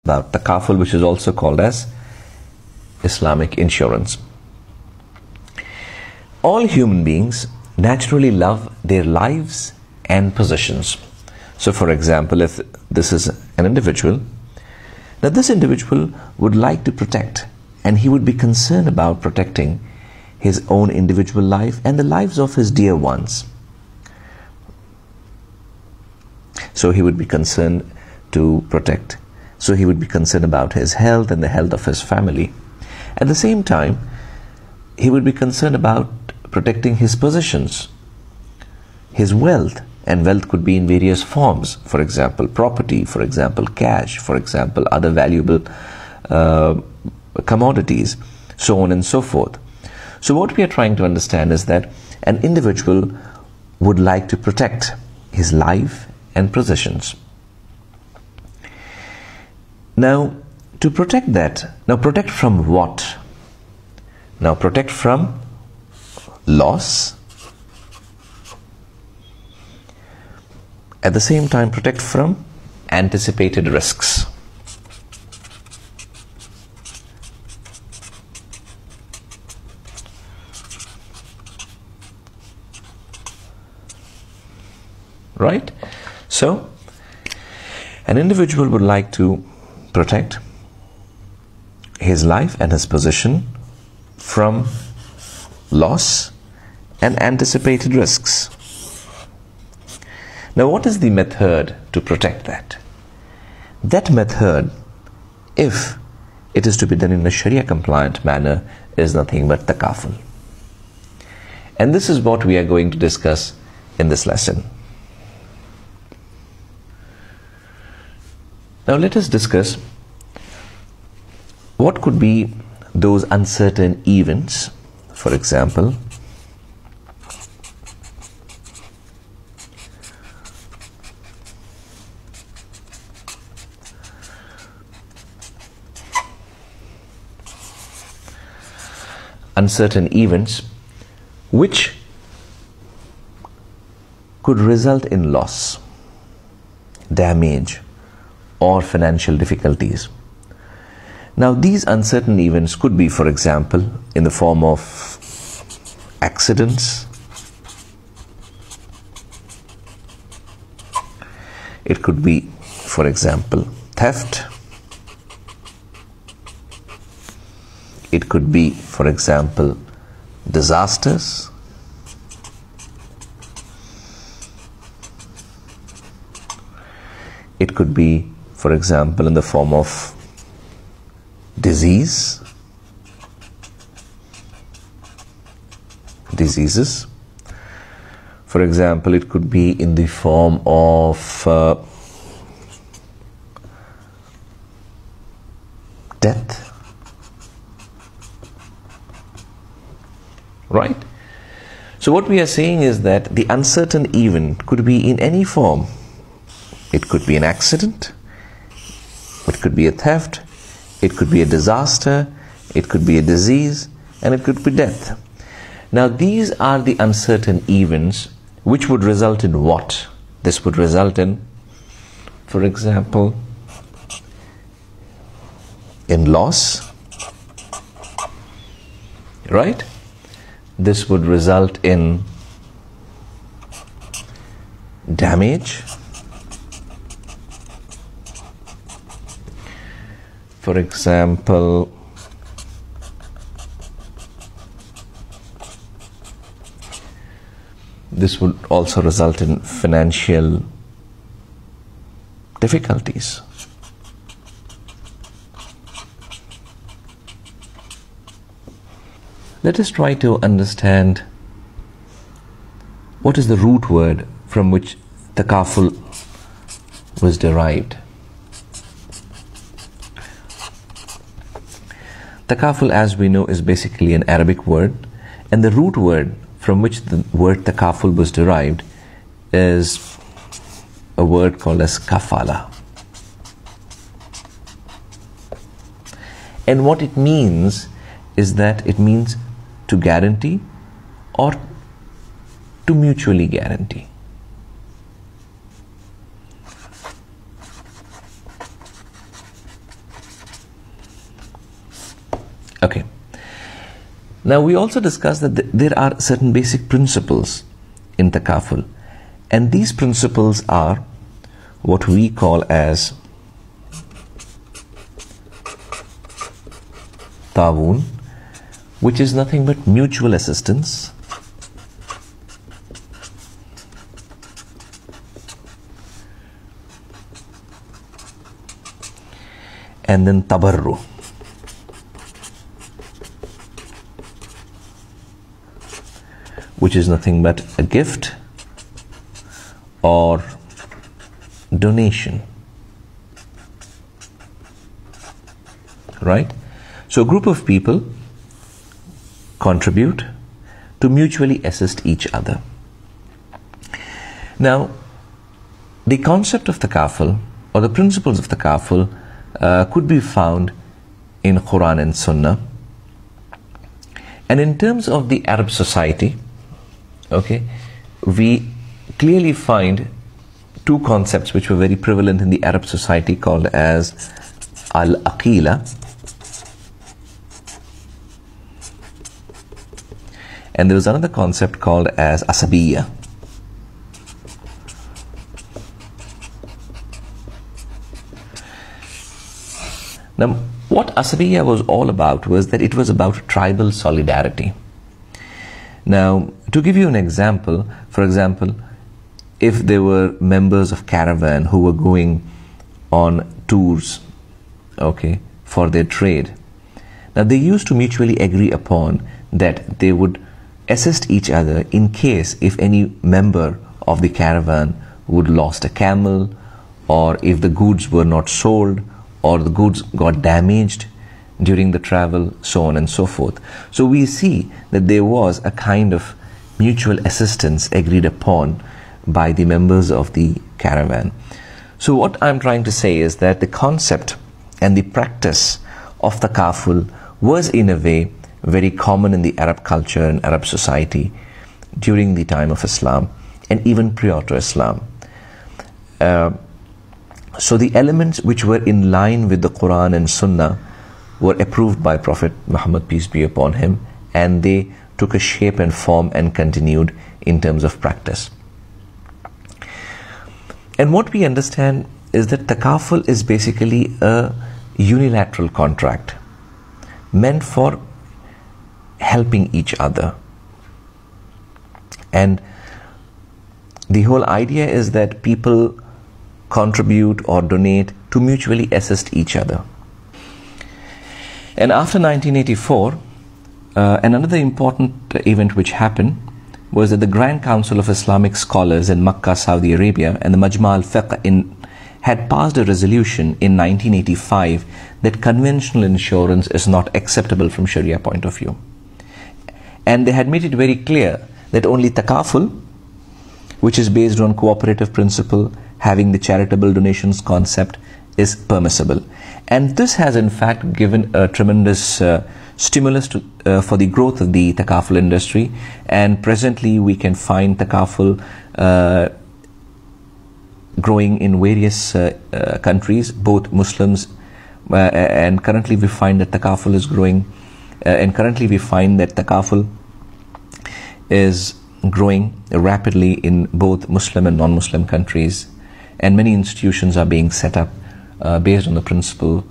about Takaful, which is also called as Islamic insurance. All human beings naturally love their lives and possessions. So for example, if this is an individual, now this individual would like to protect, and he would be concerned about protecting his own individual life and the lives of his dear ones. So he would be concerned to protect. So he would be concerned about his health and the health of his family. At the same time, he would be concerned about protecting his possessions, his wealth, and wealth could be in various forms. For example, property, for example, cash, for example, other valuable commodities, so on and so forth. So what we are trying to understand is that an individual would like to protect his life and possessions. Now, to protect that, now protect from what? Now protect from loss. At the same time, protect from anticipated risks. Right? So, an individual would like to protect his life and his possession from loss and anticipated risks. Now, what is the method to protect that? That method, if it is to be done in a Sharia compliant manner, is nothing but Takaful. And this is what we are going to discuss in this lesson. Now let us discuss what could be those uncertain events. For example, uncertain events which could result in loss, damage, or financial difficulties. Now these uncertain events could be, for example, in the form of accidents. It could be, for example, theft. It could be, for example, disasters. It could be, for example, in the form of diseases. For example, it could be in the form of death. Right? So what we are saying is that the uncertain event could be in any form. It could be an accident, it could be a theft, it could be a disaster, it could be a disease, and it could be death. Now these are the uncertain events which would result in what? This would result in, for example, in loss, right? This would result in damage. For example, this would also result in financial difficulties. Let us try to understand what is the root word from which Takaful was derived. Takaful, as we know, is basically an Arabic word, and the root word from which the word Takaful was derived is a word called as kafala. And what it means is that it means to guarantee or to mutually guarantee. Now we also discussed that there are certain basic principles in Takaful, and these principles are what we call as Ta'awun, which is nothing but mutual assistance, and then Tabarru, which is nothing but a gift or donation, right? So a group of people contribute to mutually assist each other. Now, the concept of Takaful or the principles of Takaful could be found in Quran and Sunnah. And in terms of the Arab society, okay, we clearly find two concepts which were very prevalent in the Arab society called as al-aqila and there was another concept called as asabiyya. Now, what asabiyya was all about was that it was about tribal solidarity. Now, to give you an example, for example, if there were members of caravan who were going on tours, okay, for their trade, now they used to mutually agree upon that they would assist each other in case if any member of the caravan would lost a camel, or if the goods were not sold, or the goods got damaged during the travel, so on and so forth. So we see that there was a kind of mutual assistance agreed upon by the members of the caravan. So what I'm trying to say is that the concept and the practice of Takaful was in a way very common in the Arab culture and Arab society during the time of Islam and even prior to Islam. So the elements which were in line with the Quran and Sunnah were approved by Prophet Muhammad, peace be upon him, and they took a shape and form and continued in terms of practice. And what we understand is that Takaful is basically a unilateral contract meant for helping each other. And the whole idea is that people contribute or donate to mutually assist each other. And after 1984, another important event which happened was that the Grand Council of Islamic Scholars in Makkah, Saudi Arabia, and the Majma' al-Fiqh had passed a resolution in 1985 that conventional insurance is not acceptable from Sharia point of view. And they had made it very clear that only Takaful, which is based on cooperative principle, having the charitable donations concept, is permissible. And this has in fact given a tremendous stimulus to, for the growth of the Takaful industry, and presently we can find Takaful growing in various countries, both Muslims, and currently we find that Takaful is growing, is growing rapidly in both Muslim and non-Muslim countries, and many institutions are being set up based on the principle